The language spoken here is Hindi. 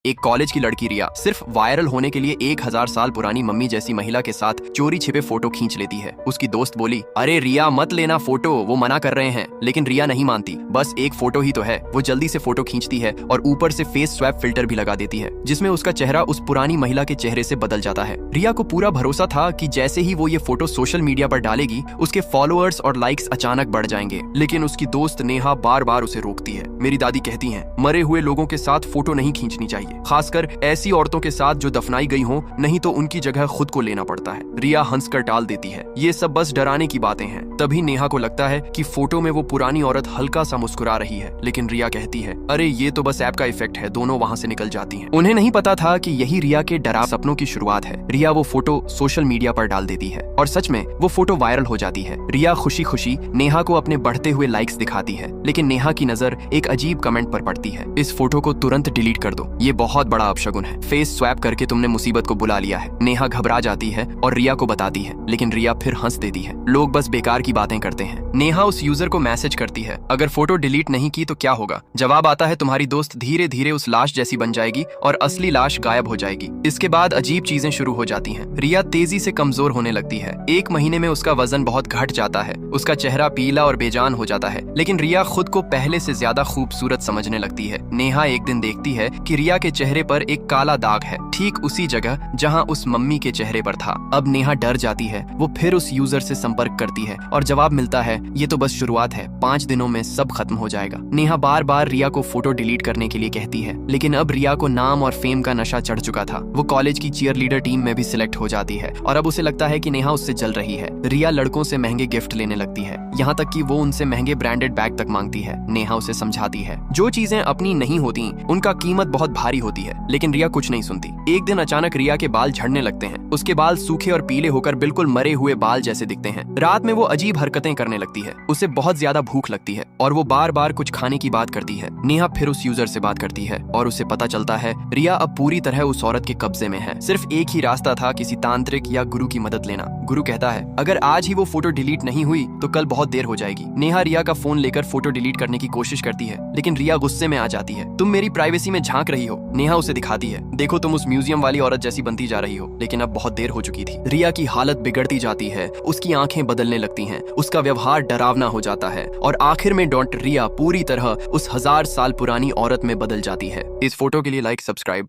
एक कॉलेज की लड़की रिया सिर्फ वायरल होने के लिए 1000 साल पुरानी मम्मी जैसी महिला के साथ चोरी छिपे फोटो खींच लेती है। उसकी दोस्त बोली, अरे रिया मत लेना फोटो, वो मना कर रहे हैं। लेकिन रिया नहीं मानती, बस एक फोटो ही तो है। वो जल्दी से फोटो खींचती है और ऊपर से फेस स्वैप फिल्टर भी लगा देती है, जिसमें उसका चेहरा उस पुरानी महिला के चेहरे से बदल जाता है। रिया को पूरा भरोसा था कि जैसे ही वो ये फोटो सोशल मीडिया पर डालेगी, उसके फॉलोअर्स और लाइक्स अचानक बढ़ जाएंगे। लेकिन उसकी दोस्त नेहा बार बार उसे रोकती है। मेरी दादी कहती हैं, मरे हुए लोगों के साथ फोटो नहीं खींचनी चाहिए, खासकर ऐसी औरतों के साथ जो दफनाई गई हो, नहीं तो उनकी जगह खुद को लेना पड़ता है। रिया हंसकर टाल देती है, ये सब बस डराने की बातें हैं। तभी नेहा को लगता है कि फोटो में वो पुरानी औरत हल्का सा मुस्कुरा रही है, लेकिन रिया कहती है, अरे ये तो बस ऐप का इफेक्ट है। दोनों वहाँ से निकल जाती हैं। उन्हें नहीं पता था कि यही रिया के डरावने सपनों की शुरुआत है। रिया वो फोटो सोशल मीडिया पर डाल देती है और सच में वो फोटो वायरल हो जाती है। रिया खुशी खुशी नेहा को अपने बढ़ते हुए लाइक्स दिखाती है, लेकिन नेहा की नजर एक अजीब कमेंट पर पड़ती है, इस फोटो को तुरंत डिलीट कर दो, ये बहुत बड़ा अपशगुन है। फेस स्वैप करके तुमने मुसीबत को बुला लिया है। नेहा घबरा जाती है और रिया को बताती है, लेकिन रिया फिर हंस देती है। लोग बस बेकार की बातें करते हैं। नेहा उस यूजर को मैसेज करती है, अगर फोटो डिलीट नहीं की तो क्या होगा? जवाब आता है, तुम्हारी दोस्त धीरे धीरे उस लाश जैसी बन जाएगी और असली लाश गायब हो जाएगी। इसके बाद अजीब चीजें शुरू हो जाती हैं। रिया तेजी से कमजोर होने लगती है। 1 महीने में उसका वजन बहुत घट जाता है। उसका चेहरा पीला और बेजान हो जाता है, लेकिन रिया खुद को पहले से ज्यादा खूबसूरत समझने लगती है। नेहा एक दिन देखती है कि रिया के चेहरे पर एक काला दाग है, ठीक उसी जगह जहां उस मम्मी के चेहरे पर था। अब नेहा डर जाती है। वो फिर उस यूजर से संपर्क करती है और जवाब मिलता है, ये तो बस शुरुआत है, 5 दिनों में सब खत्म हो जाएगा। नेहा बार बार रिया को फोटो डिलीट करने के लिए कहती है, लेकिन अब रिया को नाम और फेम का नशा चढ़ चुका था। वो कॉलेज की चीयर लीडर टीम में भी सिलेक्ट हो जाती है और अब उसे लगता है कि नेहा उससे जल रही है। रिया लड़कों से महंगे गिफ्ट लेने लगती है, यहाँ तक कि वो उनसे महंगे ब्रांडेड बैग तक मांगती है। नेहा उसे समझाती है, जो चीजें अपनी नहीं होती उनका कीमत बहुत भारी होती है, लेकिन रिया कुछ नहीं सुनती। एक दिन अचानक रिया के बाल झड़ने लगते हैं। उसके बाल सूखे और पीले होकर बिल्कुल मरे हुए बाल जैसे दिखते हैं। रात में वो अजीब हरकतें करने लगती है। उसे बहुत ज्यादा भूख लगती है और वो बार बार कुछ खाने की बात करती है। नेहा फिर उस यूजर से बात करती है और उसे पता चलता है रिया अब पूरी तरह उस औरत के कब्जे में है। सिर्फ एक ही रास्ता था, किसी तांत्रिक या गुरु की मदद लेना। गुरु कहता है, अगर आज ही वो फोटो डिलीट नहीं हुई तो कल बहुत देर हो जाएगी। नेहा रिया का फोन लेकर फोटो डिलीट करने की कोशिश करती है, लेकिन रिया गुस्से में आ जाती है। तुम मेरी प्राइवेसी में झांक रही हो। नेहा उसे दिखाती है, देखो तुम उस म्यूजियम वाली औरत जैसी बनती जा रही हो। लेकिन अब बहुत देर हो चुकी थी। रिया की हालत बिगड़ती जाती है, उसकी आंखें बदलने लगती हैं, उसका व्यवहार डरावना हो जाता है और आखिर में डॉक्टर रिया पूरी तरह उस 1000 साल पुरानी औरत में बदल जाती है। इस फोटो के लिए लाइक, सब्सक्राइब